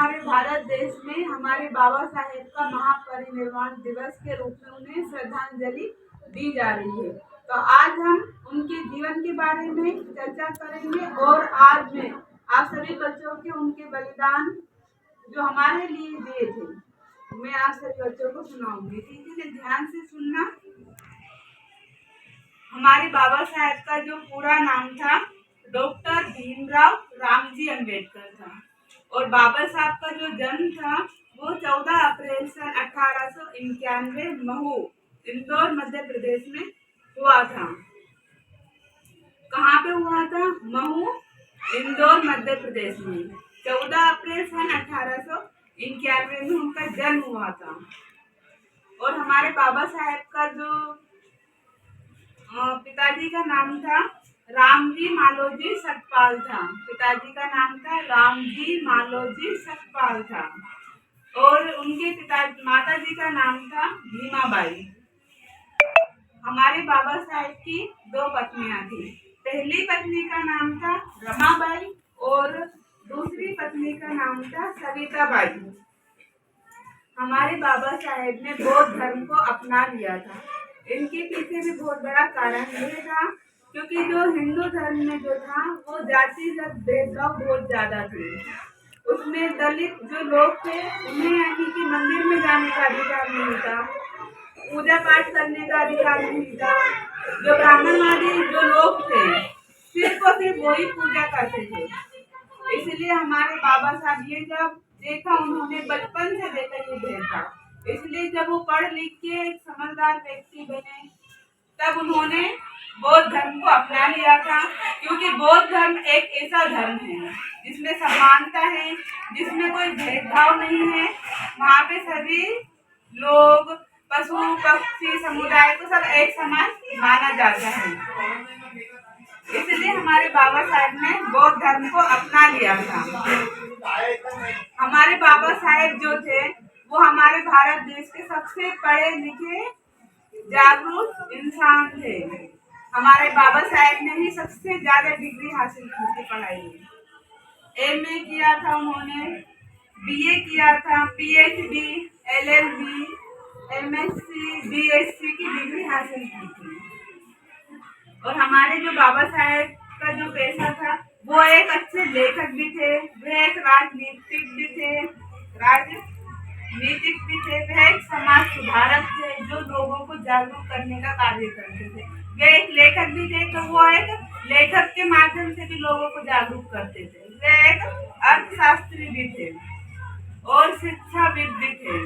हमारे भारत देश में हमारे बाबा साहेब का महापरिनिर्वाण दिवस के रूप में उन्हें श्रद्धांजलि दी जा रही है। तो आज हम उनके जीवन के बारे में चर्चा करेंगे और आज मैं आप सभी बच्चों के उनके बलिदान जो हमारे लिए दिए थे, मैं आप सभी बच्चों को सुनाऊंगी। ठीक है, ध्यान से सुनना। हमारे बाबा साहेब का जो पूरा नाम था डॉक्टर भीमराव रामजी अंबेडकर था और बाबा साहब का जो जन्म था वो 14 अप्रैल सन 1891 महू इंदौर मध्य प्रदेश में हुआ था। कहाँ पे हुआ था? महू इंदौर मध्य प्रदेश में 14 अप्रैल सन 1891 में उनका जन्म हुआ था। और हमारे बाबा साहेब का जो पिताजी का नाम था रामजी मालोजी सतपाल था। पिताजी का नाम था रामजी मालोजी सतपाल था और उनके माता जी का नाम था भीमाबाई। हमारे बाबा साहेब की 2 पत्नियां थी। पहली पत्नी का नाम था रमाबाई और दूसरी पत्नी का नाम था सविताबाई। हमारे बाबा साहेब ने बौद्ध धर्म को अपना लिया था। इनके पीछे भी बहुत बड़ा कारण ये था क्योंकि जो हिंदू धर्म में जो था वो जातिगत भेदभाव बहुत ज्यादा थे। उसमें दलित जो लोग थे उन्हें यानी कि मंदिर में जाने का अधिकार नहीं था, पूजा पाठ करने का अधिकार नहीं था। जो ब्राह्मणवादी जो लोग थे सिर्फ और सिर्फ वही पूजा करते थे। इसलिए हमारे बाबा साहब ये जब देखा, उन्होंने बचपन से देखा ये भेदभाव, इसलिए जब वो पढ़ लिख के एक समझदार व्यक्ति बने तब उन्होंने बौद्ध धर्म को अपना लिया था। क्योंकि बौद्ध धर्म एक ऐसा धर्म है जिसमें समानता है, जिसमें कोई भेदभाव नहीं है। वहाँ पे सभी लोग, पशु पक्षी समुदाय को सब एक समान माना जाता है। इसलिए हमारे बाबा साहेब ने बौद्ध धर्म को अपना लिया था। हमारे बाबा साहेब जो थे वो हमारे भारत देश के सबसे पढ़े लिखे जागरूक इंसान थे। हमारे बाबा साहेब ने ही सबसे ज्यादा डिग्री हासिल की थी पढ़ाई में। एमए किया था उन्होंने, बीए किया था, पीएचडी, एलएलबी, एमएससी, बीएससी की डिग्री हासिल की थी। और हमारे जो बाबा साहेब का जो पेशा था वो एक अच्छे लेखक भी वे एक राजनीतिक भी थे, वे एक समाज सुधारक थे जो लोगों को जागरूक करने का कार्य करते थे। वे एक लेखक भी थे तो वो एक लेखक के माध्यम से भी लोगों को जागरूक करते थे। वे एक अर्थशास्त्री भी थे और शिक्षाविद भी थे।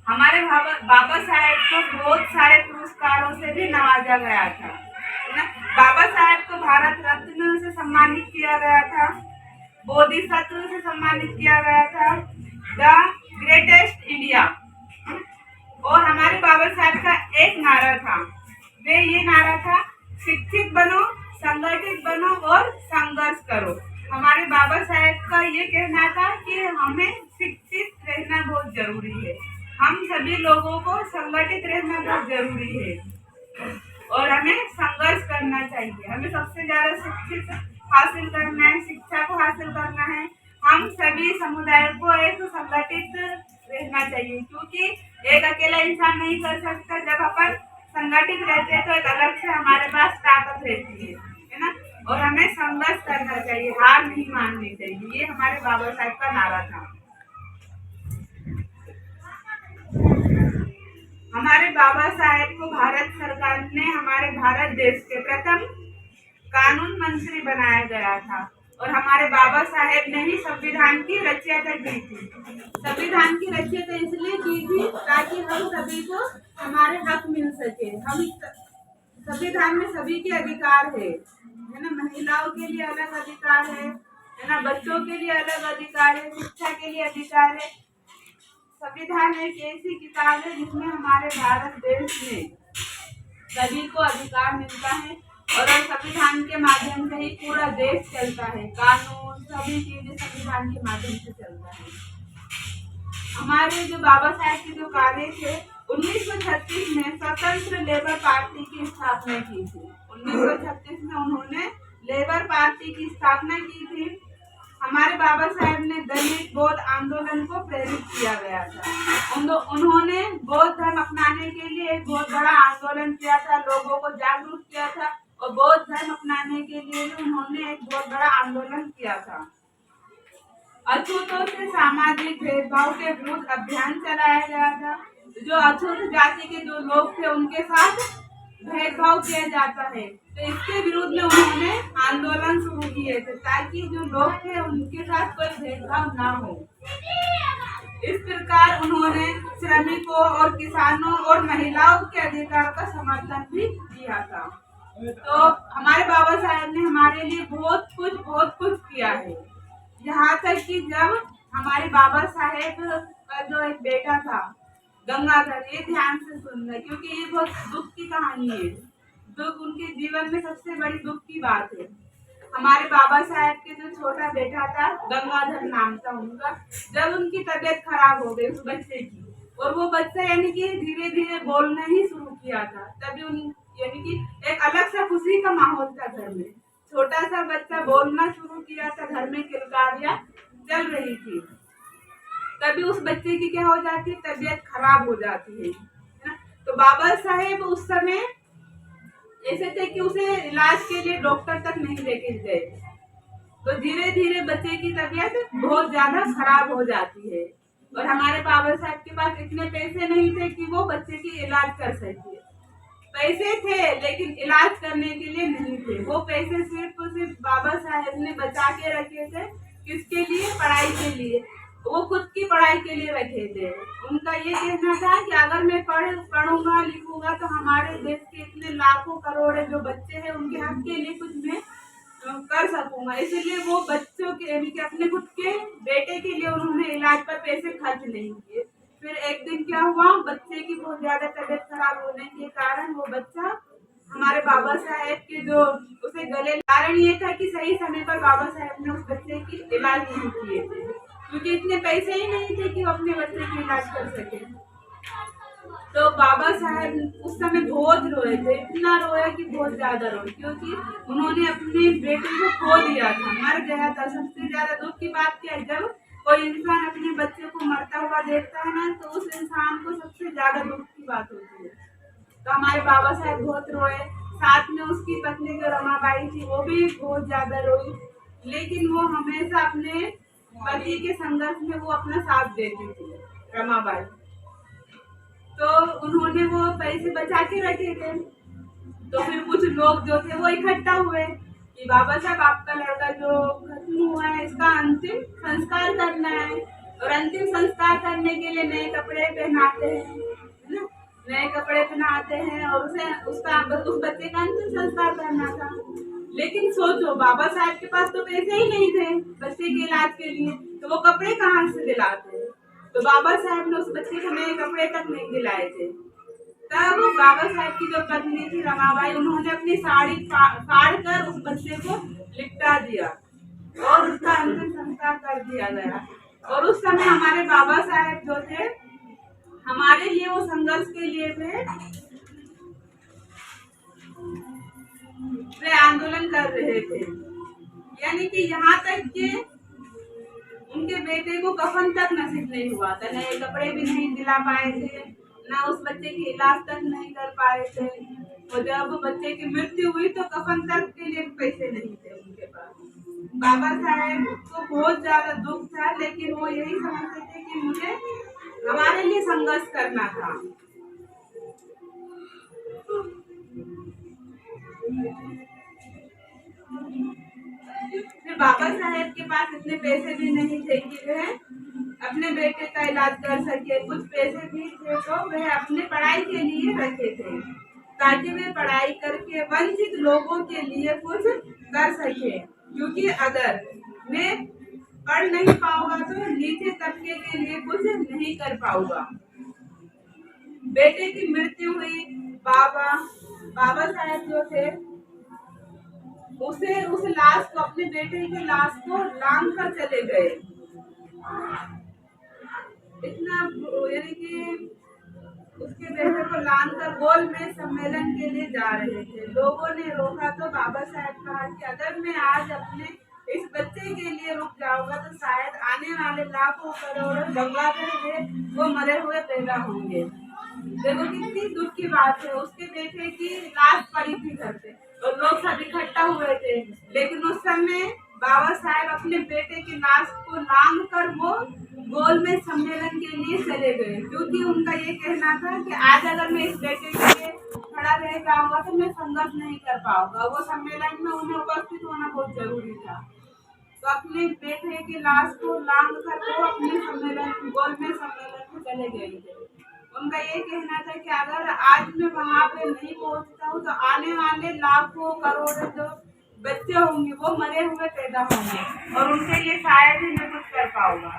हमारे बाबा साहेब को बहुत सारे पुरस्कारों से भी नवाजा गया था। बाबा साहेब को भारत रत्न से सम्मानित किया गया था, बोधिसत्व से सम्मानित किया गया था, द ग्रेटेस्ट इंडिया। और हमारे बाबा साहब का एक नारा था, वे ये नारा था, शिक्षित बनो, संगठित बनो और संघर्ष करो। हमारे बाबा साहेब का ये कहना था कि हमें शिक्षित रहना बहुत जरूरी है, हम सभी लोगों को संगठित रहना बहुत जरूरी है और हमें संघर्ष करना चाहिए। हमें सबसे ज्यादा शिक्षित हासिल करना है, शिक्षा को हासिल करना है। हम सभी समुदाय को एक संगठित रहना चाहिए क्योंकि एक अकेला इंसान नहीं कर सकता। जब अपन संगठित रहते हैं तो एक अलग से हमारे पास ताकत रहती है ना। और हमें संघर्ष करना चाहिए, हार नहीं माननी चाहिए। ये हमारे बाबा साहब का नारा था। हमारे बाबा साहेब को भारत सरकार ने हमारे भारत देश के प्रथम कानून मंत्री बनाया गया था और हमारे बाबा साहेब ने ही संविधान की रचना की थी। संविधान की रचना इसलिए की थी ताकि हम सभी को हमारे हक मिल सके। हम संविधान में सभी के अधिकार है ना। महिलाओं के लिए अलग अधिकार है ना, बच्चों के लिए अलग अधिकार है, शिक्षा के लिए अधिकार है। संविधान एक ऐसी किताब है जिसमें हमारे भारत देश में सभी को अधिकार मिलता है और संविधान के माध्यम से ही पूरा देश चलता है। कानून सभी चीजें संविधान के माध्यम से चलता है। हमारे जो बाबा साहेब के जो कार्य थे, 1936 में स्वतंत्र लेबर पार्टी की स्थापना की थी। 1936 में उन्होंने लेबर पार्टी की स्थापना की थी। हमारे बाबा साहेब ने दलित बौद्ध आंदोलन को प्रेरित किया गया था। उन्होंने बौद्ध धर्म अपनाने के लिए एक बहुत बड़ा आंदोलन किया था, लोगों को जागरूक किया था और बौद्ध धर्म अपनाने के लिए भी उन्होंने एक बहुत बड़ा आंदोलन किया था। अछूतों से सामाजिक भेदभाव के विरुद्ध अभियान चलाया गया था। जो अछूत जाति के जो लोग थे उनके साथ भेदभाव किया जाता है, तो इसके विरुद्ध में उन्होंने आंदोलन शुरू किए थे ताकि जो लोग थे उनके साथ कोई भेदभाव ना हो। इस प्रकार उन्होंने श्रमिकों और किसानों और महिलाओं के अधिकार का समर्थन भी किया था। तो हमारे बाबा साहेब ने हमारे लिए बहुत कुछ किया है। यहाँ तक कि जब हमारे बाबा साहेब का जो एक बेटा था गंगाधर, ये ध्यान से सुनना क्योंकि ये बहुत दुख की कहानी है। दुख उनके जीवन में सबसे बड़ी दुख की बात है। हमारे बाबा साहेब के जो छोटा बेटा था गंगाधर नाम था उनका, जब उनकी तबीयत खराब हो गई उस बच्चे की, और वो बच्चा यानी कि धीरे धीरे बोलना ही शुरू किया था, तभी उन यानी कि एक अलग सा खुशी का माहौल था घर में। छोटा सा बच्चा बोलना शुरू किया था, घर में किलकारियां चल रही थी, तभी उस बच्चे की क्या हो जाती है, तबीयत खराब हो जाती है ना। तो बाबा साहेब उस समय ऐसे थे कि उसे इलाज के लिए डॉक्टर तक नहीं लेके गए, तो धीरे धीरे बच्चे की तबीयत बहुत ज्यादा खराब हो जाती है। और हमारे बाबा साहब के पास इतने पैसे नहीं थे कि वो बच्चे की इलाज कर सके। पैसे थे लेकिन इलाज करने के लिए नहीं थे। वो पैसे सिर्फ और सिर्फ बाबा साहेब ने बचा के रखे थे, किसके लिए, पढ़ाई के लिए। वो खुद की पढ़ाई के लिए रखे थे। उनका ये कहना था कि अगर मैं पढ़ूंगा लिखूंगा तो हमारे देश के इतने लाखों करोड़ जो बच्चे हैं उनके हक के लिए कुछ मैं कर सकूंगा। इसलिए वो बच्चों के यानी कि अपने खुद के बेटे के लिए उन्होंने इलाज पर पैसे खर्च नहीं किए। फिर एक दिन क्या हुआ, बच्चे की बहुत ज्यादा तबीयत खराब होने के कारण वो बच्चा हमारे बाबा साहेब के जो उसे गले, कारण ये था कि सही समय पर बाबा साहेब ने उस बच्चे की इलाज नहीं किए थे, क्योंकि इतने पैसे ही नहीं थे कि वो अपने बच्चे की इलाज कर सके। तो बाबा साहेब उस समय बहुत रोए थे, इतना रोया कि बहुत ज्यादा रोए, क्योंकि उन्होंने अपने बेटे को खो दिया था, मर गया था। सबसे ज्यादा दुख की बात क्या है, जब कोई इंसान अपने बच्चे को मरता हुआ देखता है ना, तो उस इंसान को सबसे ज्यादा दुख की बात होती है। तो हमारे बाबा साहेब बहुत रोए, साथ में उसकी पत्नी जो रमाबाई थी वो भी बहुत ज्यादा रोई, लेकिन वो हमेशा अपने पति के संघर्ष में वो अपना साथ देती थी रमाबाई। तो उन्होंने वो पैसे बचा के रखे थे, तो फिर कुछ लोग जो थे वो इकट्ठा हुए कि बाबा साहब आपका लड़का जो खत्म हुआ है इसका अंतिम संस्कार करना है, और अंतिम संस्कार करने के लिए नए कपड़े पहनाते हैं ना, नए कपड़े पहनाते हैं और उस बच्चे का अंतिम संस्कार करना था। लेकिन सोचो बाबा साहब के पास तो पैसे ही नहीं थे बच्चे के इलाज के लिए, तो वो कपड़े कहाँ से दिलाते। तो बाबा साहब ने उस बच्चे को नए कपड़े तक नहीं दिलाए थे। तब बाबा साहब की जो पत्नी थी रमाबाई, उन्होंने अपनी साड़ी फाड़ कर उस बच्चे को लिपटा दिया और उसका अंतिम संस्कार कर दिया गया। और उस समय हमारे बाबा साहब जो थे हमारे लिए वो संघर्ष के लिए वे आंदोलन कर रहे थे, यानी कि यहाँ तक कि उनके बेटे को कफन तक नसीब नहीं हुआ था, नए कपड़े भी नहीं दिला पाए थे, ना उस बच्चे की इलाज तक नहीं कर पाए थे। और जब बच्चे की मृत्यु हुई तो कफन तक के लिए पैसे नहीं थे उनके पास। बाबा साहेब को बहुत ज्यादा दुख था, लेकिन वो यही समझते थे कि मुझे हमारे लिए संघर्ष करना था। फिर बाबा साहेब के पास इतने पैसे भी नहीं थे कि वह अपने बेटे का इलाज कर सके। कुछ पैसे भी थे तो वह अपने पढ़ाई के लिए रखे थे, ताकि वे पढ़ाई करके वंचित लोगों के लिए कुछ कर सके, क्योंकि अगर मैं पढ़ नहीं पाऊंगा तो नीचे तबके के लिए कुछ नहीं कर पाऊंगा। बेटे की मृत्यु हुई, बाबा साहेब जो थे उसे उस लाश को, अपने बेटे की लाश को लांग कर चले गए। इतना यानी कि उसके बेटे को लांग कर गोल में सम्मेलन के लिए जा रहे थे। लोगों ने रोका तो बाबा साहब कहा कि अगर मैं आज अपने इस बच्चे के लिए रुक जाओगा तो शायद आने वाले लाखों करोड़ों बांग्लादेश में वो मरे हुए पैदा होंगे। देखो कितनी दुख की बात है, उसके बेटे की लाश पड़ी थी घर पे और लोग सब इकट्ठा हुए थे, लेकिन उस समय बाबा साहेब अपने बेटे की लाश को लांग कर वो गोल में सम्मेलन के लिए चले गए, क्योंकि उनका ये कहना था कि आज अगर मैं इस बेटे के लिए खड़ा रह जाऊंगा तो मैं संघर्ष नहीं कर पाऊंगा। वो सम्मेलन में उन्हें उपस्थित होना बहुत जरूरी था। तो अपने बेटे की लाश को लांग कर वो अपने सम्मेलन गोल में सम्मेलन में चले गए थे। उनका ये कहना था कि अगर आज मैं वहां पे नहीं पहुंचता हूँ तो आने वाले लाखों करोड़ों जो बच्चे होंगे वो मरे हुए पैदा होंगे और उनके लिए शायद ही मैं कुछ कर पाऊंगा।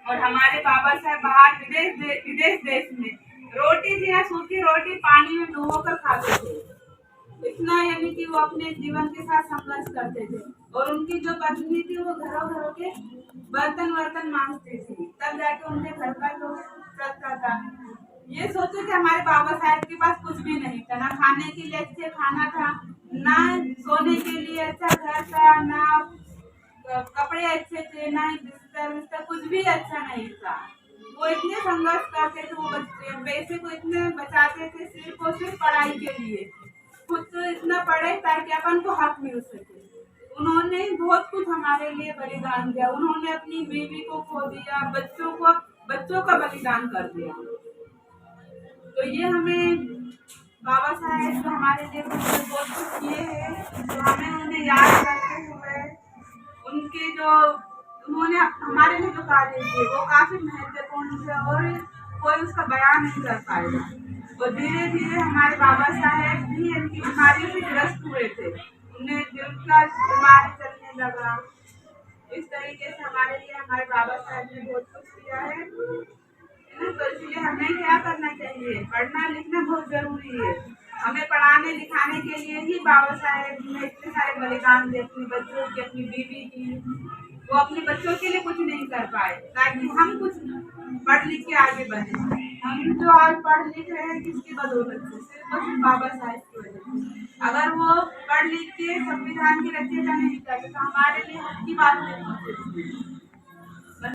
और हमारे बाबा साहब बाहर विदेश देश में रोटी थी ना, सूखी रोटी पानी में डुबोकर खाते थे। इतना यानी कि वो अपने जीवन के साथ संघर्ष करते थे। और उनकी जो पत्नी थी वो घरों घरों के बर्तन मांजती थी, तब जाके उनके घर का जो चलता था। ये सोचो कि हमारे बाबा साहब के पास कुछ भी नहीं था, ना खाने के लिए अच्छे खाना था, ना सोने के लिए अच्छा घर था, ना कपड़े अच्छे थे, ना ही बिस्तर विस्तर कुछ भी अच्छा नहीं था। वो इतने संघर्ष करते थे, वो बच्चे पैसे को इतने बचाते थे सिर्फ और सिर्फ पढ़ाई के लिए। खुद तो इतना पढ़े ताकि अपन को हक मिल सके। उन्होंने बहुत कुछ हमारे लिए बलिदान दिया। उन्होंने अपनी बीवी को खो दिया, बच्चों का बलिदान कर दिया। तो ये हमें बाबा साहेब जो हमारे लिए बहुत कुछ किए हैं, तो हमें उन्हें याद करते हुए उनके जो उन्होंने हमारे लिए जो कार्य किए वो काफी महत्वपूर्ण थे और कोई उसका बयान नहीं कर पाएगा। और धीरे धीरे हमारे बाबा साहेब भी इनकी बीमारी से ग्रस्त हुए थे, उन्हें दिल का बीमारी चलने लगा। इस तरीके से हमारे लिए हमारे बाबा साहेब ने बहुत कुछ किया है ना। तो इसलिए हमें क्या करना चाहिए, पढ़ना लिखना बहुत जरूरी है। हमें पढ़ाने लिखाने के लिए ही बाबा साहेब ने इतने सारे बलिदान दिए, अपनी बच्चों की, अपनी बीवी की। वो अपने बच्चों के लिए कुछ नहीं कर पाए ताकि हम कुछ पढ़ लिख के आगे बढ़े। हम जो आज पढ़ लिख रहे हैं किसकी बदौलत से, सिर्फ और सिर्फ बाबा साहेब की वजह से। अगर वो पढ़ लिख के संविधान की रचना नहीं करते तो हमारे लिए हक की बात नहीं होती।